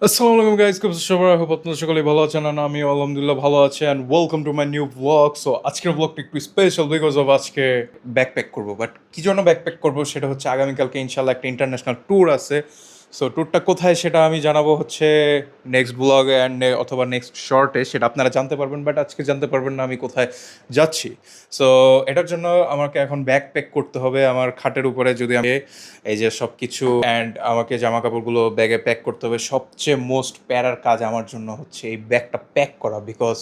আসসালামু আলাইকুম গাইস, কেমন আছেন সবাই? হোপ আপনারা সকলেই ভালো আছেন আর আমি আলহামদুলিল্লাহ ভালো আছি। And welcome to my new blog. So আজকের ব্লগটা একটু স্পেশাল বিকজ অফ আজকে ব্যাকপ্যাক করবো। বাট কী জন্য ব্যাকপ্যাক করবো সেটা হচ্ছে আগামীকালকে ইনশাল্লাহ একটা ইন্টারন্যাশনাল ট্যুর আছে। সো ট্যুরটা কোথায় সেটা আমি জানাবো হচ্ছে নেক্সট ব্লগে অ্যান্ড অথবা নেক্সট শর্টে, সেটা আপনারা জানতে পারবেন। বাট আজকে জানতে পারবেন না আমি কোথায় যাচ্ছি। সো এটার জন্য আমাকে এখন ব্যাকপ্যাক করতে হবে আমার খাটের উপরে। যদি আমি এই যে সব কিছু অ্যান্ড আমাকে জামা কাপড়গুলো ব্যাগে প্যাক করতে হবে। সবচেয়ে মোস্ট প্যারার কাজ আমার জন্য হচ্ছে এই ব্যাগটা প্যাক করা, বিকজ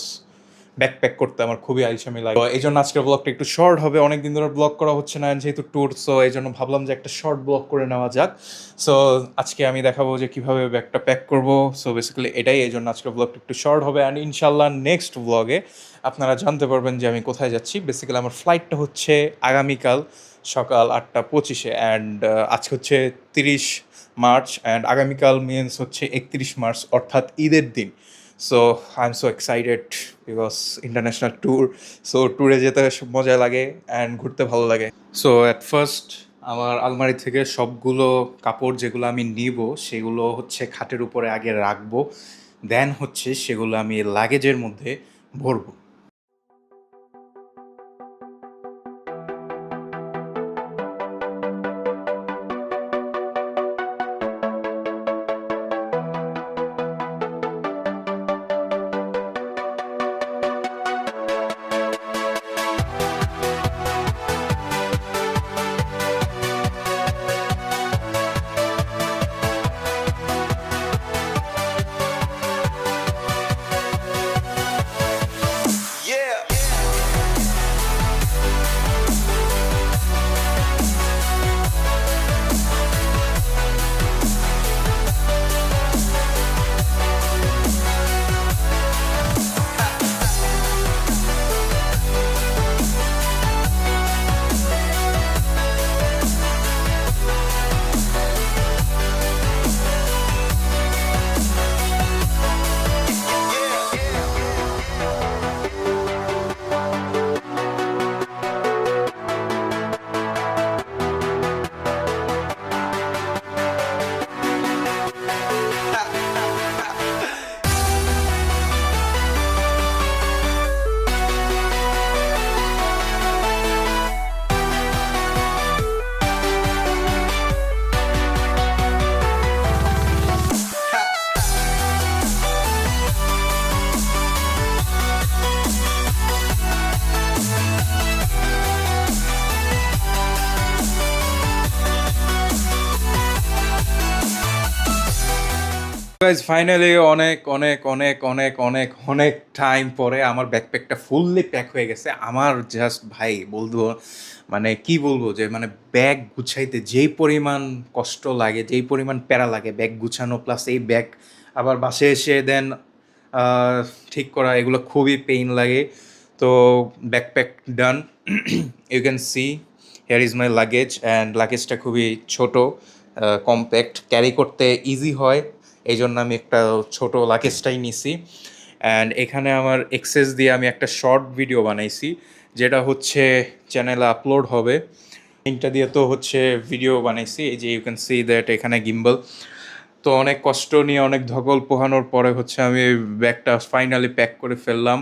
ব্যাগ প্যাক করতে আমার খুবই আলসেমি লাগে। এই জন্য আজকের ব্লগটা একটু শর্ট হবে, অনেক দিন ধরে ব্লগ করা হচ্ছে না যেহেতু ট্যুর। সো এই জন্য ভাবলাম যে একটা শর্ট ব্লগ করে নেওয়া যাক। সো আজকে আমি দেখাবো যে কীভাবে ব্যাগটা প্যাক করবো। সো বেসিক্যালি এটাই, এই জন্য আজকের ব্লগটা একটু শর্ট হবে। অ্যান্ড ইনশাল্লাহ নেক্সট ব্লগে আপনারা জানতে পারবেন যে আমি কোথায় যাচ্ছি। বেসিক্যালি আমার ফ্লাইটটা হচ্ছে আগামীকাল সকাল 8টা 25-এ। অ্যান্ড আজকে হচ্ছে 30 মার্চ অ্যান্ড আগামীকাল মিনস হচ্ছে 31 মার্চ, অর্থাৎ ঈদের দিন। So I am so excited because international tour. So ট্যুরে যেতে মজা লাগে অ্যান্ড ঘুরতে ভালো লাগে। সো অ্যাট ফার্স্ট আমার আলমারি থেকে সবগুলো কাপড় যেগুলো আমি নিব সেগুলো হচ্ছে খাটের উপরে আগে রাখবো, দেন হচ্ছে সেগুলো আমি লাগেজের মধ্যে ভরবো। গাইজ ফাইনালি অনেক অনেক অনেক অনেক অনেক অনেক টাইম পরে আমার ব্যাকপ্যাকটা ফুললি প্যাক হয়ে গেছে। আমার জাস্ট ভাই বলবো, মানে কি বলবো, যে মানে ব্যাগ গুছাইতে যেই পরিমাণ কষ্ট লাগে, যেই পরিমাণ প্যারা লাগে ব্যাগ গুছানো, প্লাস এই ব্যাগ আবার বাসায় এসে দেন ঠিক করা, এগুলো খুবই পেইন লাগে। তো backpack done. You can see here is my luggage and লাগেজটা খুবই ছোট, কম্প্যাক্ট, ক্যারি করতে ইজি হয়। এই জন্য আমি একটা ছোট লাগেজটাই নিছি। অ্যান্ড এখানে আমার এক্সেস দিয়ে আমি একটা শর্ট ভিডিও বানাইছি, যেটা হচ্ছে চ্যানেলে আপলোড হবে। লিঙ্কটা দিয়ে তো হচ্ছে ভিডিও বানাইছি। এই যে ইউ ক্যান সি দ্যাট এখানে গিম্বল। তো অনেক কষ্ট নিয়ে অনেক ধকল পোহানোর পরে হচ্ছে আমি ব্যাগটা ফাইনালি প্যাক করে ফেললাম।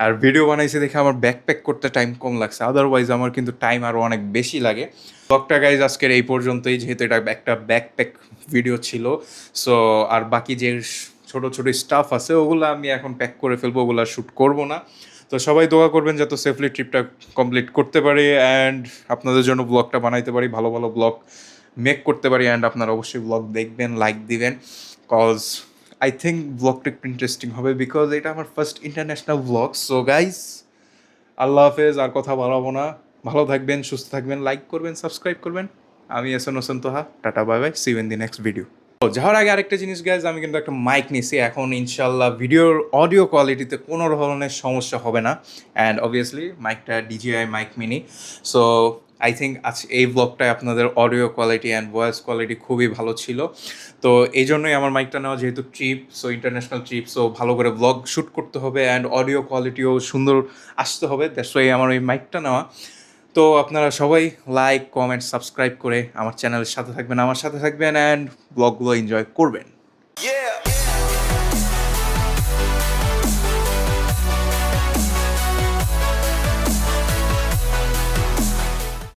আর ভিডিও বানাইছি দেখে আমার ব্যাগ প্যাক করতে টাইম কম লাগছে, আদারওয়াইজ আমার কিন্তু টাইম আরও অনেক বেশি লাগে। ব্লগটা গাইজ আজকের এই পর্যন্তই, যেহেতু এটা একটা ব্যাকপ্যাক ভিডিও ছিল। সো আর বাকি যে ছোটো ছোটো স্টাফ আছে ওগুলো আমি এখন প্যাক করে ফেলবো, ওগুলো শ্যুট করবো না। তো সবাই দোয়া করবেন যাতে সেফলি ট্রিপটা কমপ্লিট করতে পারি অ্যান্ড আপনাদের জন্য ব্লগটা বানাইতে পারি, ভালো ভালো ব্লগ মেক করতে পারি। অ্যান্ড আপনারা অবশ্যই ব্লগ দেখবেন, লাইক দিবেন, কজ আই থিঙ্ক ব্লগটা একটু ইন্টারেস্টিং হবে, বিকজ এটা আমার first international blog. So guys আল্লাহ হাফেজ, আর কথা বাড়াবো না। ভালো থাকবেন, সুস্থ থাকবেন, লাইক করবেন, সাবস্ক্রাইব করবেন। আমি SN Hossain Toha, tata, bye bye, see you in the next video. ও যাওয়ার আগে আরেকটা জিনিস গাইজ, আমি কিন্তু একটা মাইক নিছি এখন। ইনশাল্লাহ ভিডিওর অডিও কোয়ালিটিতে কোনো ধরনের সমস্যা হবে না। অ্যান্ড অবভিয়াসলি মাইকটা DJI mic mini. So I think আজ এই ব্লগটায় আপনাদের audio quality and voice quality খুবই ভালো ছিল। তো এই জন্যই আমার মাইকটা নেওয়া, যেহেতু trip, so international trip, so ভালো করে ব্লগ শ্যুট করতে হবে অ্যান্ড অডিও কোয়ালিটিও সুন্দর আসতে হবে। দ্যাটস ওয়াই আমার ওই মাইকটা নেওয়া। তো আপনারা সবাই লাইক, কমেন্ট, সাবস্ক্রাইব করে আমার চ্যানেলের সাথে থাকবেন, আমার সাথে থাকবেন অ্যান্ড ব্লগগুলো এনজয় করবেন।